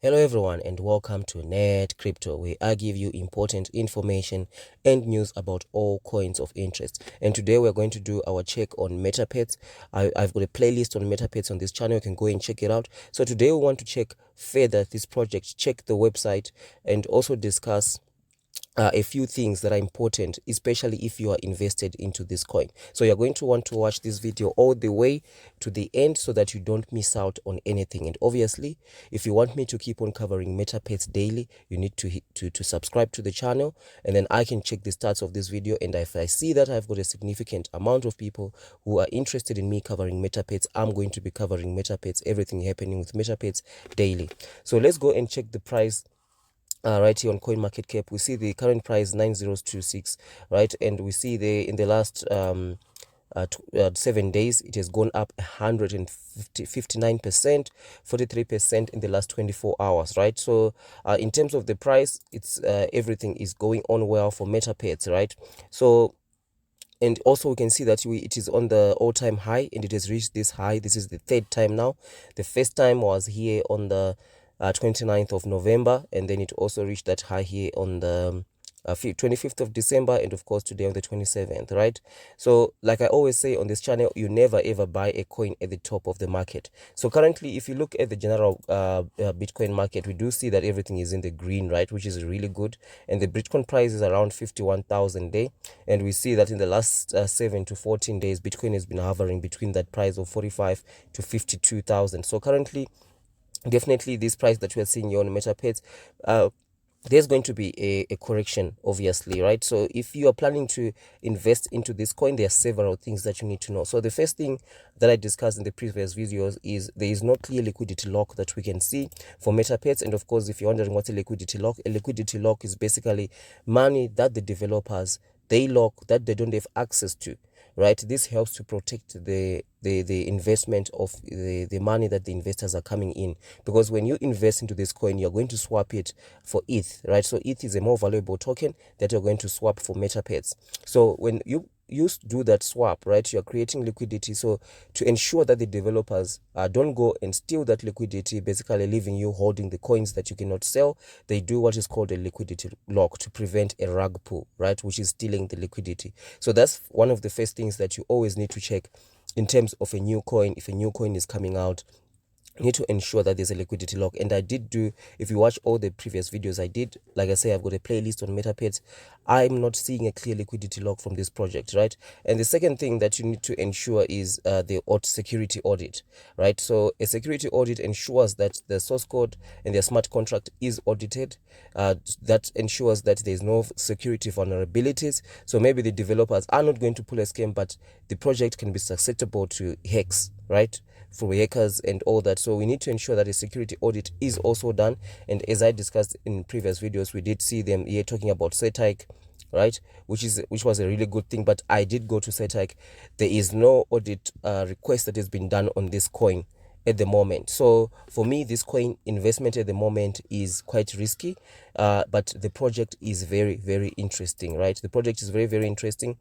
Hello everyone and welcome to NETCRYPTO, where I give you important information and news about all coins of interest. And today we're going to do our check on Metapets. I've got a playlist on Metapets on this channel. You can go and check it out. So today we want to check further this project, check the website, and also discuss a few things that are important, especially if you are invested into this coin. So you're going to want to watch this video all the way to the end so that you don't miss out on anything. And obviously, if you want me to keep on covering Metapets daily, you need to subscribe to the channel, and then I can check the stats of this video. And if I see that I've got a significant amount of people who are interested in me covering Metapets, I'm going to be covering Metapets, everything happening with Metapets daily. So let's go and check the price. Right here on CoinMarketCap, we see the current price 9026, right? And we see in the last 7 days, it has gone up 159%, 43% in the last 24 hours, right? So in terms of the price, it's everything is going on well for Metapets, right? So, and also we can see that it is on the all-time high, and it has reached this high. This is the third time now. The first time was here on the 29th of November, and then it also reached that high here on the 25th of December, and of course today on the 27th, right? So like I always say on this channel, you never ever buy a coin at the top of the market. So currently, if you look at the general Bitcoin market, we do see that everything is in the green, right, which is really good. And the Bitcoin price is around 51,000 day, and we see that in the last 7 to 14 days, Bitcoin has been hovering between that price of 45 to 52,000. So currently, definitely this price that we are seeing here on Metapets, there's going to be a correction, obviously, right? So if you are planning to invest into this coin, there are several things that you need to know. So the first thing that I discussed in the previous videos is there is no clear liquidity lock that we can see for Metapets. And of course, if you're wondering what's a liquidity lock is basically money that the developers, they lock, that they don't have access to, right? This helps to protect the investment of the money that the investors are coming in, because when you invest into this coin, you're going to swap it for ETH, right? So ETH is a more valuable token that you're going to swap for Metapets. So when you do that swap, right, you're creating liquidity. So to ensure that the developers don't go and steal that liquidity, basically leaving you holding the coins that you cannot sell, they do what is called a liquidity lock to prevent a rug pull, right, which is stealing the liquidity. So that's one of the first things that you always need to check in terms of a new coin. If a new coin is coming out, you need to ensure that there's a liquidity lock. And I did do, if you watch all the previous videos I did, like I say, I've got a playlist on Metapets. I'm not seeing a clear liquidity lock from this project, right? And the second thing that you need to ensure is the security audit, right? So a security audit ensures that the source code and the smart contract is audited. That ensures that there's no security vulnerabilities. So maybe the developers are not going to pull a scam, but the project can be susceptible to hacks, right, for hackers and all that. So we need to ensure that a security audit is also done. And as I discussed in previous videos, we did see them here talking about CETIC, right, which was a really good thing. But I did go to CETIC. There is no audit request that has been done on this coin at the moment. So for me, this coin investment at the moment is quite risky, but the project is very, very interesting, right? The project is very, very interesting,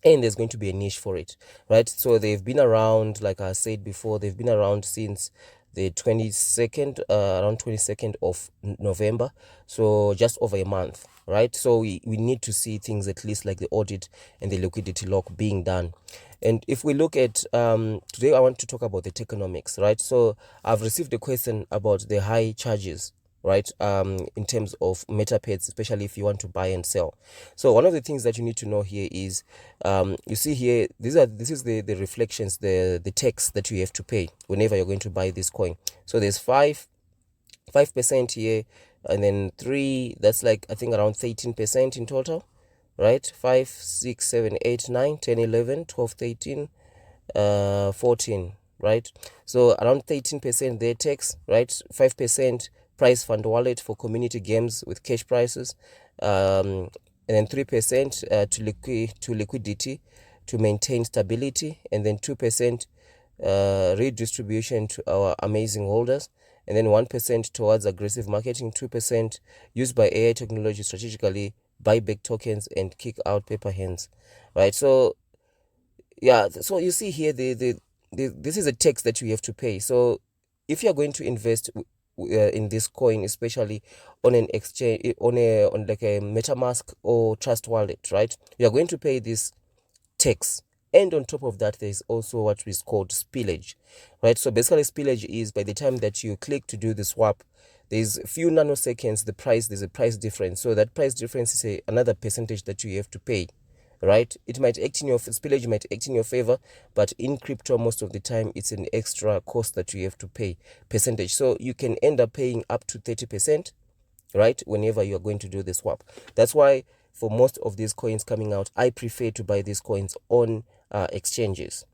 and there's going to be a niche for it, right? So they've been around, like I said before, they've been around since the 22nd, around 22nd of November, so just over a month, right? So we need to see things at least like the audit and the liquidity lock being done. And if we look at today, I want to talk about the tokenomics, right? So I've received a question about the high charges, right, in terms of Metapets, especially if you want to buy and sell. So one of the things that you need to know here is, you see here, this is the reflections, the tax that you have to pay whenever you're going to buy this coin. So there's 5% here, and then 3, that's like I think around 13% in total, right? 5, 6, 7, 8, 9, 10, 11, 12, 13, 14, right? So around 13% their tax, right? 5% price fund wallet for community games with cash prices, and then 3% to liquidity to maintain stability, and then 2% redistribution to our amazing holders, and then 1% towards aggressive marketing, 2% used by AI technology strategically, buy back tokens and kick out paper hands, right? So yeah, so you see here this is a tax that you have to pay. So if you're going to invest in this coin, especially on an exchange, on like a MetaMask or Trust Wallet, right? You are going to pay this tax. And on top of that, there's also what is called spillage, right? So basically, spillage is by the time that you click to do the swap, there's a few nanoseconds, there's a price difference. So that price difference is another percentage that you have to pay, right? It might act in your spillage might act in your favor, but in crypto, most of the time, it's an extra cost that you have to pay percentage. So you can end up paying up to 30%, right, whenever you are going to do the swap. That's why for most of these coins coming out, I prefer to buy these coins on exchanges,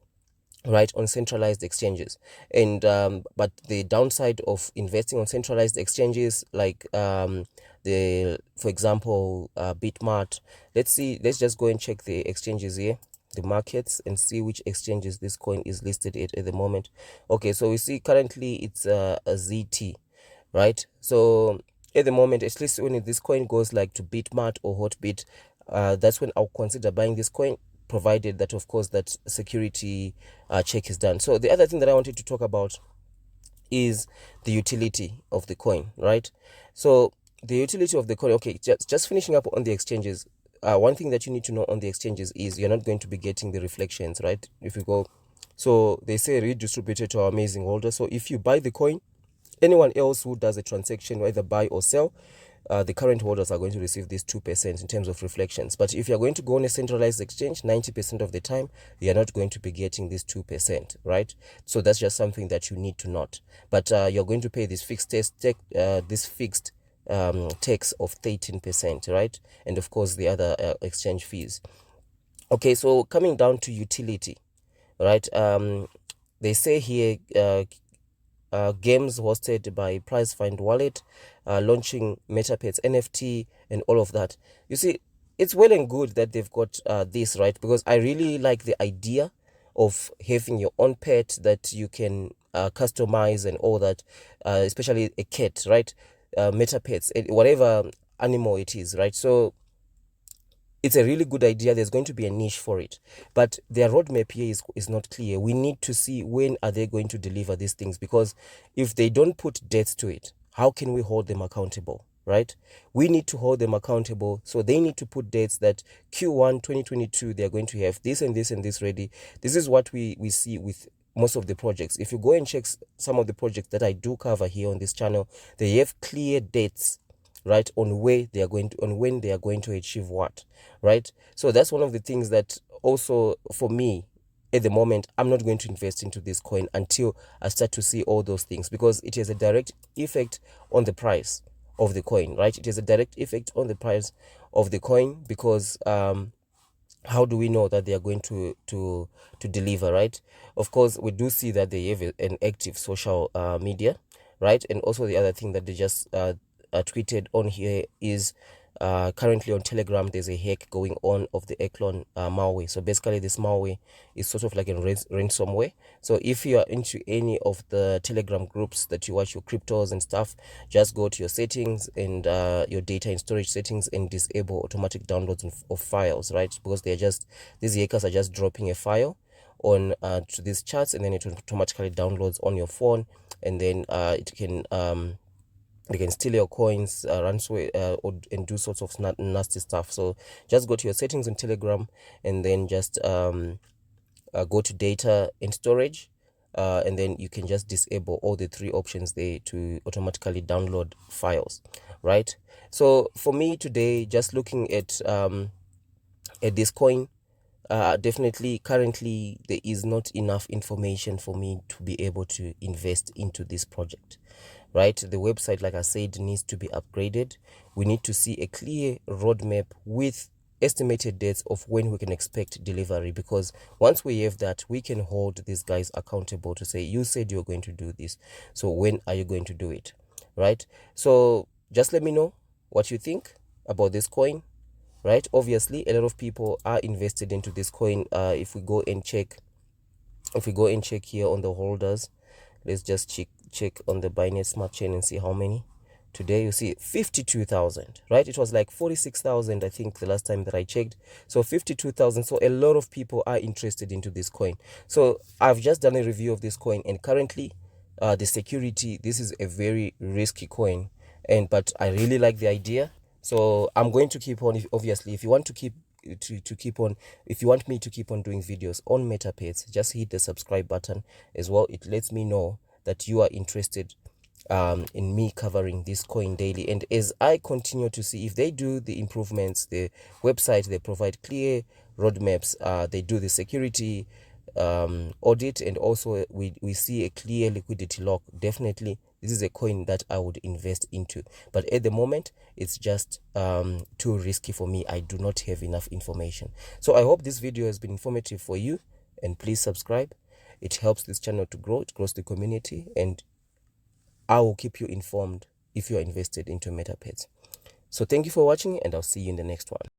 right, on centralized exchanges. And but the downside of investing on centralized exchanges, like for example, Bitmart. Let's just go and check the exchanges here, the markets, and see which exchanges this coin is listed at the moment. Okay, so we see currently it's a ZT, right? So at the moment, at least when this coin goes like to Bitmart or Hotbit, that's when I'll consider buying this coin, provided that, of course, that security check is done. So the other thing that I wanted to talk about is the utility of the coin, right? So the utility of the coin, okay, just finishing up on the exchanges. One thing that you need to know on the exchanges is you're not going to be getting the reflections, right? If you go, so they say redistributed to our amazing holders. So if you buy the coin, anyone else who does a transaction, either buy or sell, the current holders are going to receive this 2% in terms of reflections. But if you're going to go on a centralized exchange, 90% of the time, you're not going to be getting this 2%, right? So that's just something that you need to note. But you're going to pay this fixed tax of 13%, right? And of course, the other exchange fees. Okay, so coming down to utility, right? They say here, games hosted by Price Find Wallet, launching Metapets NFT, and all of that. You see, it's well and good that they've got this, right? Because I really like the idea of having your own pet that you can customize and all that, especially a cat, right? Metapets, whatever animal it is, right? So it's a really good idea. There's going to be a niche for it, but their roadmap here is not clear. We need to see when are they going to deliver these things, because if they don't put dates to it, how can we hold them accountable, right? We need to hold them accountable, so they need to put dates that Q1 2022 they're going to have this and this and this ready. This is what we see with most of the projects. If you go and check some of the projects that I do cover here on this channel, they have clear dates, right, on where they are going to, on when they are going to achieve what, right? So that's one of the things that also, for me, at the moment, I'm not going to invest into this coin until I start to see all those things, because it has a direct effect on the price of the coin, right? It has a direct effect on the price of the coin, because how do we know that they are going to deliver, right? Of course, we do see that they have an active social media, right? And also the other thing that they just tweeted on here is currently on Telegram there's a hack going on of the Eclon malware. So basically this malware is sort of like a ransomware. So if you are into any of the Telegram groups that you watch your cryptos and stuff, just go to your settings and your data and storage settings and disable automatic downloads of files, right? Because these hackers are just dropping a file on to these charts, and then it automatically downloads on your phone, and then it can they can steal your coins, ransomware, and do sorts of nasty stuff. So just go to your settings on Telegram, and then just go to data and storage, and then you can just disable all the three options there to automatically download files, right? So for me today, just looking at this coin, definitely currently there is not enough information for me to be able to invest into this project, right? The website, like I said, needs to be upgraded. We need to see a clear roadmap with estimated dates of when we can expect delivery, because once we have that, we can hold these guys accountable to say, you said you're going to do this, so when are you going to do it, right? So just let me know what you think about this coin, right? Obviously a lot of people are invested into this coin. If we go and check here on the holders, let's just check on the Binance Smart Chain and see how many. Today you see 52,000, right? It was like 46,000, I think, the last time that I checked. So 52,000. So a lot of people are interested into this coin. So I've just done a review of this coin, and currently the security, this is a very risky coin, but I really like the idea. So I'm going to keep on. Obviously, if you want to keep on, if you want me to keep on doing videos on Metapets, just hit the subscribe button as well. It lets me know that you are interested in me covering this coin daily. And as I continue to see if they do the improvements, the website, they provide clear roadmaps, they do the security audit, and also we see a clear liquidity lock, definitely this is a coin that I would invest into. But at the moment, it's just too risky for me. I do not have enough information. So I hope this video has been informative for you, and please subscribe. It helps this channel to grow, it grows the community, and I will keep you informed if you are invested into Metapets. So thank you for watching, and I'll see you in the next one.